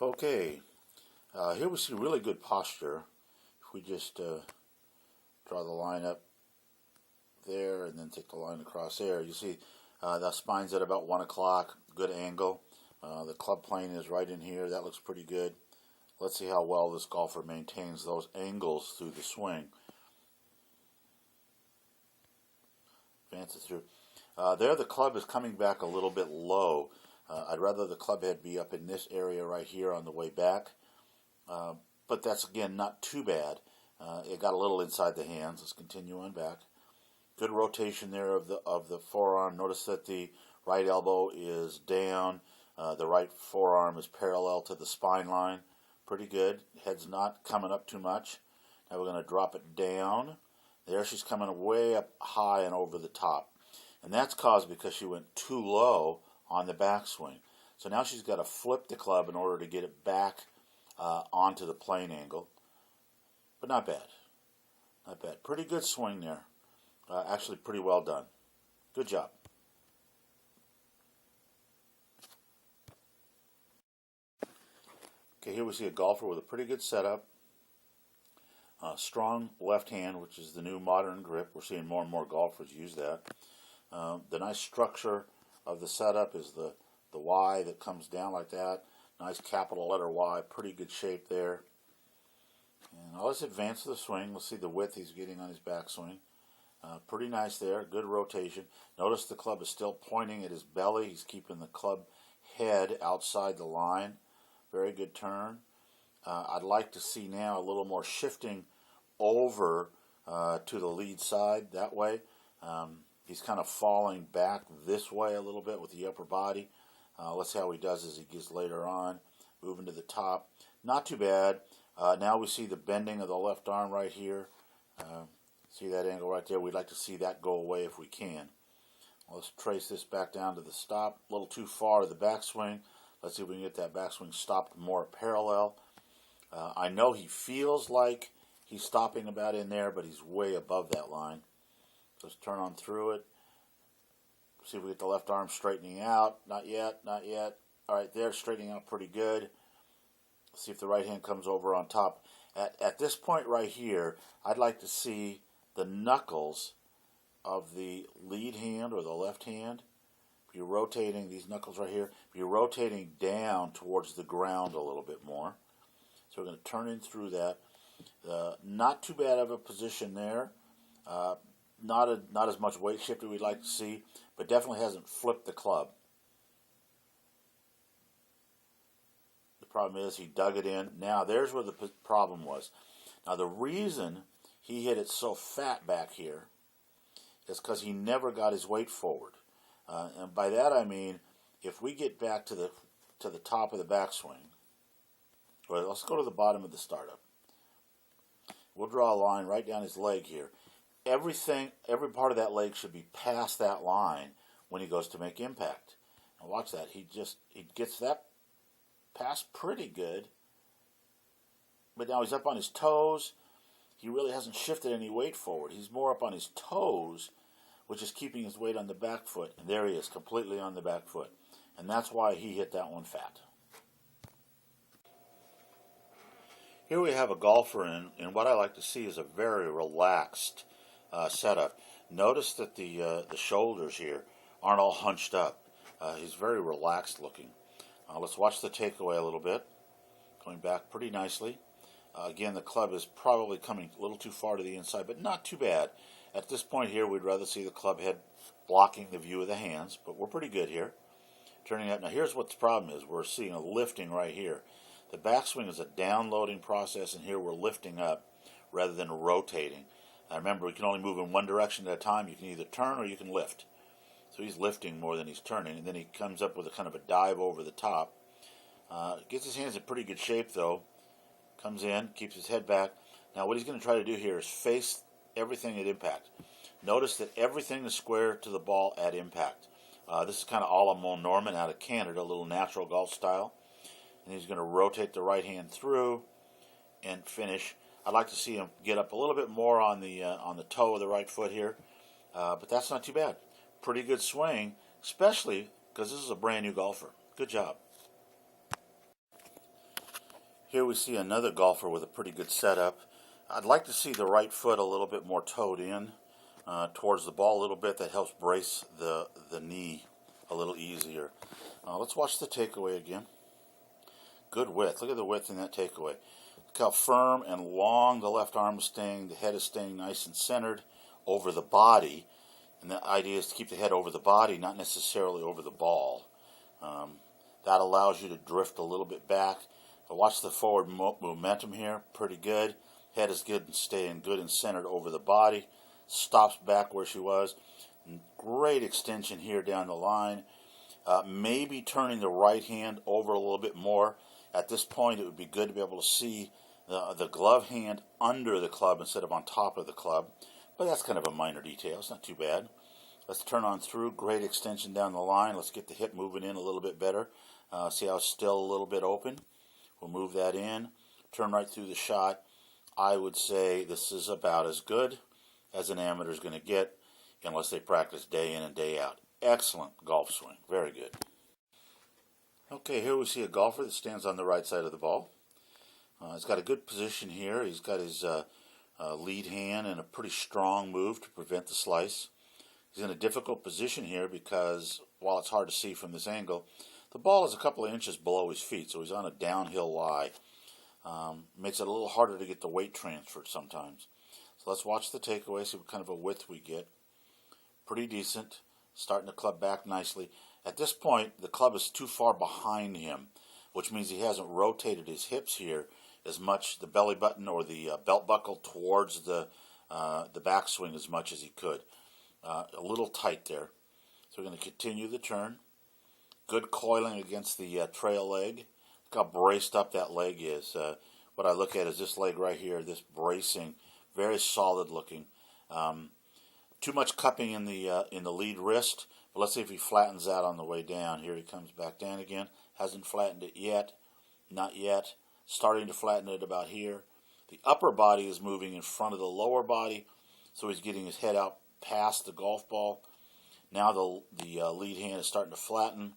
Okay, here we see really good posture. If we just draw the line up there and then take the line across there, you see the spine's at about 1 o'clock, good angle. The club plane is right in here. That looks pretty good. Let's see how well this golfer maintains those angles through the swing. Advance it through. There the club is coming back a little bit low. I'd rather the club head be up in this area right here on the way back. But that's, again, not too bad. It got a little inside the hands. Let's continue on back. Good rotation there of the forearm. Notice that the right elbow is down. The right forearm is parallel to the spine line. Pretty good. Head's not coming up too much. Now we're going to drop it down. There she's coming way up high and over the top. And that's caused because she went too low on the backswing. So now she's got to flip the club in order to get it back onto the plane angle. But not bad. Not bad. Pretty good swing there. Actually pretty well done. Good job. Okay, here we see a golfer with a pretty good setup. Strong left hand, which is the new modern grip. We're seeing more and more golfers use that. The nice structure of the setup is the Y that comes down like that. Nice capital letter Y, pretty good shape there. And now let's advance the swing. Let's see the width he's getting on his backswing. Pretty nice there, good rotation. Notice the club is still pointing at his belly. He's keeping the club head outside the line. Very good turn. I'd like to see now a little more shifting over to the lead side that way. He's kind of falling back this way a little bit with the upper body. Let's see how he does as he gets later on. Moving to the top. Not too bad. Now we see the bending of the left arm right here. See that angle right there? We'd like to see that go away if we can. Let's trace this back down to the stop. A little too far to the backswing. Let's see if we can get that backswing stopped more parallel. I know he feels like he's stopping about in there, but he's way above that line. So let's turn on through it. See if we get the left arm straightening out. Not yet, not yet. All right, there, straightening out pretty good. Let's see if the right hand comes over on top. At this point right here, I'd like to see the knuckles of the lead hand or the left hand. If you're rotating these knuckles right here, if you're rotating down towards the ground a little bit more. So we're going to turn in through that. Not too bad of a position there. Not as much weight shift as we'd like to see, but definitely hasn't flipped the club. The problem is he dug it in. Now there's where the problem was. Now the reason he hit it so fat back here is because he never got his weight forward. And by that I mean, if we get back to the top of the backswing, or let's go to the bottom of the startup. We'll draw a line right down his leg here. Every part of that leg should be past that line when he goes to make impact. And watch that. He gets that pass pretty good. But now he's up on his toes. He really hasn't shifted any weight forward. He's more up on his toes, which is keeping his weight on the back foot. And there he is, completely on the back foot. And that's why he hit that one fat. Here we have a golfer, and what I like to see is a very relaxed setup. Notice that the shoulders here aren't all hunched up. He's very relaxed looking. Let's watch the takeaway a little bit. Going back pretty nicely. Again, the club is probably coming a little too far to the inside, but not too bad. At this point here, we'd rather see the club head blocking the view of the hands, but we're pretty good here. Turning up. Now here's what the problem is. We're seeing a lifting right here. The backswing is a downloading process, and here we're lifting up rather than rotating. Now remember, we can only move in one direction at a time. You can either turn or you can lift. So he's lifting more than he's turning, and then he comes up with a kind of a dive over the top. Gets his hands in pretty good shape, though. Comes in, keeps his head back. Now what he's going to try to do here is face everything at impact. Notice that everything is square to the ball at impact. This is kind of a la Mon Norman out of Canada, a little natural golf style. And he's going to rotate the right hand through and finish. I'd like to see him get up a little bit more on the toe of the right foot here, but that's not too bad. Pretty good swing, especially because this is a brand new golfer. Good job. Here we see another golfer with a pretty good setup. I'd like to see the right foot a little bit more toed in towards the ball a little bit. That helps brace the knee a little easier. Let's watch the takeaway again. Good width. Look at the width in that takeaway. Look how firm and long the left arm is staying. The head is staying nice and centered over the body. And the idea is to keep the head over the body, not necessarily over the ball. That allows you to drift a little bit back. But watch the forward momentum here. Pretty good. Head is good and staying good and centered over the body. Stops back where she was. Great extension here down the line. Maybe turning the right hand over a little bit more. At this point, it would be good to be able to see the glove hand under the club instead of on top of the club. But that's kind of a minor detail. It's not too bad. Let's turn on through. Great extension down the line. Let's get the hip moving in a little bit better. See how it's still a little bit open? We'll move that in. Turn right through the shot. I would say this is about as good as an amateur is going to get unless they practice day in and day out. Excellent golf swing. Very good. Okay, here we see a golfer that stands on the right side of the ball. He's got a good position here. He's got his lead hand and a pretty strong move to prevent the slice. He's in a difficult position here because while it's hard to see from this angle, the ball is a couple of inches below his feet, so he's on a downhill lie. Makes it a little harder to get the weight transferred sometimes. So let's watch the takeaway, see what kind of a width we get. Pretty decent. Starting to club back nicely. At this point, the club is too far behind him, which means he hasn't rotated his hips here as much, the belly button or the belt buckle towards the backswing as much as he could. A little tight there. So we're going to continue the turn. Good coiling against the trail leg. Look how braced up that leg is. What I look at is this leg right here, this bracing, very solid looking. Too much cupping in the lead wrist, but let's see if he flattens that on the way down. Here he comes back down again. Hasn't flattened it yet. Not yet. Starting to flatten it about here. The upper body is moving in front of the lower body, so he's getting his head out past the golf ball. Now the lead hand is starting to flatten,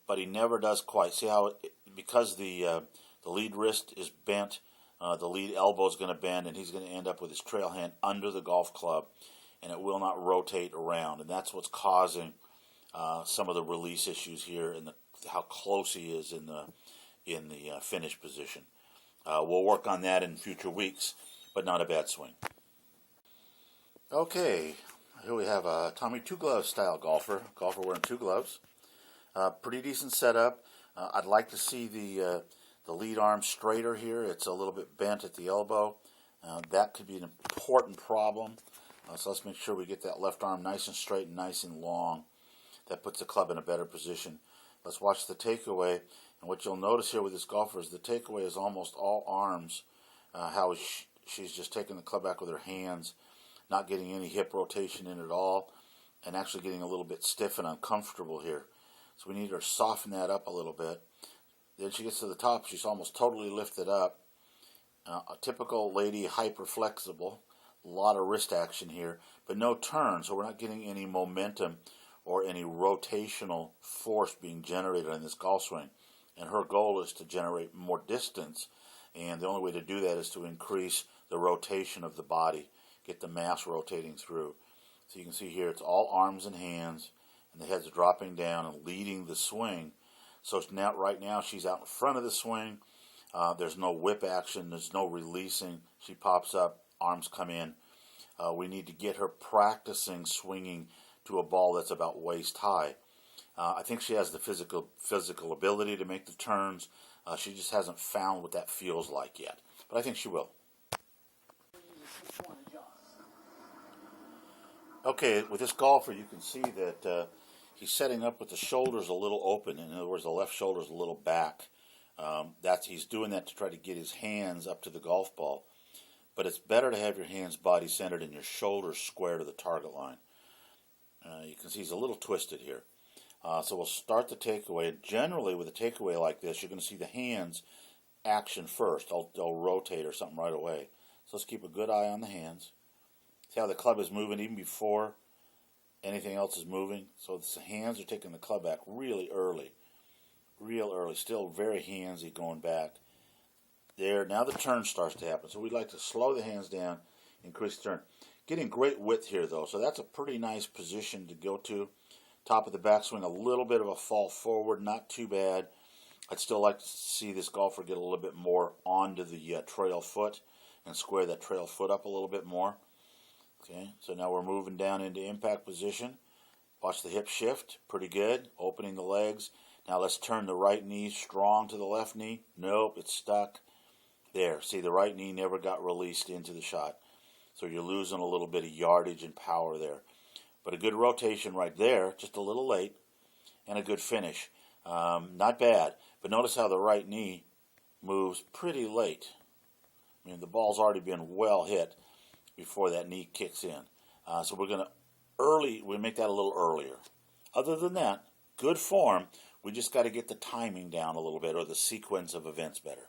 but he never does quite. See how, because the lead wrist is bent, the lead elbow is going to bend, and he's going to end up with his trail hand under the golf club, and it will not rotate around. And that's what's causing some of the release issues here and how close he is in the finish position. We'll work on that in future weeks, but not a bad swing. Okay, here we have a Tommy Two Gloves style golfer wearing two gloves. Pretty decent setup. I'd like to see the lead arm straighter here. It's a little bit bent at the elbow. That could be an important problem. So let's make sure we get that left arm nice and straight and nice and long. That puts the club in a better position. Let's watch the takeaway. And what you'll notice here with this golfer is the takeaway is almost all arms. How she's just taking the club back with her hands, not getting any hip rotation in at all, and actually getting a little bit stiff and uncomfortable here. So we need her to soften that up a little bit. Then she gets to the top, she's almost totally lifted up. A typical lady, hyper flexible. A lot of wrist action here, but no turn, so we're not getting any momentum or any rotational force being generated in this golf swing. And her goal is to generate more distance, and the only way to do that is to increase the rotation of the body, get the mass rotating through. So you can see here it's all arms and hands, and the head's dropping down and leading the swing. So now, right now she's out in front of the swing. There's no whip action. There's no releasing. She pops up. Arms come in. We need to get her practicing swinging to a ball that's about waist high. I think she has the physical ability to make the turns. She just hasn't found what that feels like yet. But I think she will. Okay, with this golfer, you can see that he's setting up with the shoulders a little open. In other words, the left shoulder is a little back. He's doing that to try to get his hands up to the golf ball. But it's better to have your hands body centered and your shoulders square to the target line. You can see he's a little twisted here. So we'll start the takeaway. Generally, with a takeaway like this, you're going to see the hands action first. They'll rotate or something right away. So let's keep a good eye on the hands. See how the club is moving even before anything else is moving? So the hands are taking the club back really early. Real early. Still very handsy going back. There, now the turn starts to happen. So we'd like to slow the hands down, increase the turn. Getting great width here, though, so that's a pretty nice position to go to. Top of the backswing, a little bit of a fall forward, not too bad. I'd still like to see this golfer get a little bit more onto the trail foot and square that trail foot up a little bit more. Okay, so now we're moving down into impact position. Watch the hip shift, pretty good. Opening the legs. Now let's turn the right knee strong to the left knee. Nope, it's stuck. There, see, the right knee never got released into the shot. So you're losing a little bit of yardage and power there. But a good rotation right there, just a little late, and a good finish. Not bad, but notice how the right knee moves pretty late. I mean, the ball's already been well hit before that knee kicks in. So we're going to we make that a little earlier. Other than that, good form. We just got to get the timing down a little bit, or the sequence of events better.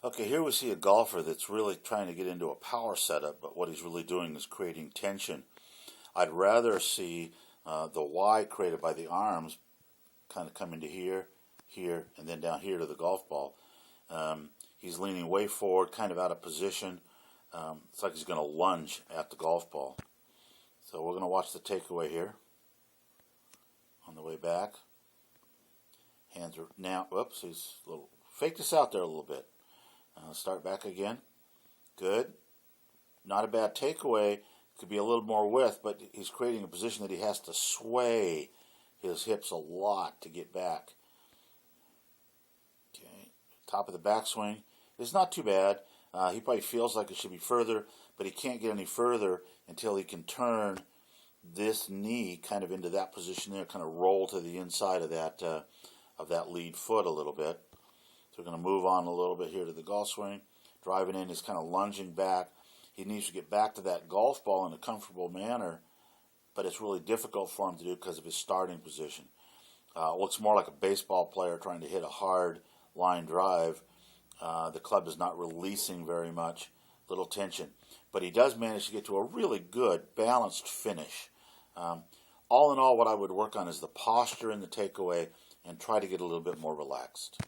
Okay, here we see a golfer that's really trying to get into a power setup, but what he's really doing is creating tension. I'd rather see the Y created by the arms kind of come into here, here, and then down here to the golf ball. He's leaning way forward, kind of out of position. It's like he's going to lunge at the golf ball. So we're going to watch the takeaway here on the way back. Hands are now, whoops, he's a little, fake this out there a little bit. Start back again. Good. Not a bad takeaway. Could be a little more width, but he's creating a position that he has to sway his hips a lot to get back. Okay. Top of the backswing is not too bad. He probably feels like it should be further, but he can't get any further until he can turn this knee kind of into that position there, kind of roll to the inside of that lead foot a little bit. So we're going to move on a little bit here to the golf swing. Driving in, he's kind of lunging back. He needs to get back to that golf ball in a comfortable manner, but it's really difficult for him to do because of his starting position. Looks more like a baseball player trying to hit a hard line drive. The club is not releasing very much, little tension. But he does manage to get to a really good, balanced finish. All in all, what I would work on is the posture and the takeaway and try to get a little bit more relaxed.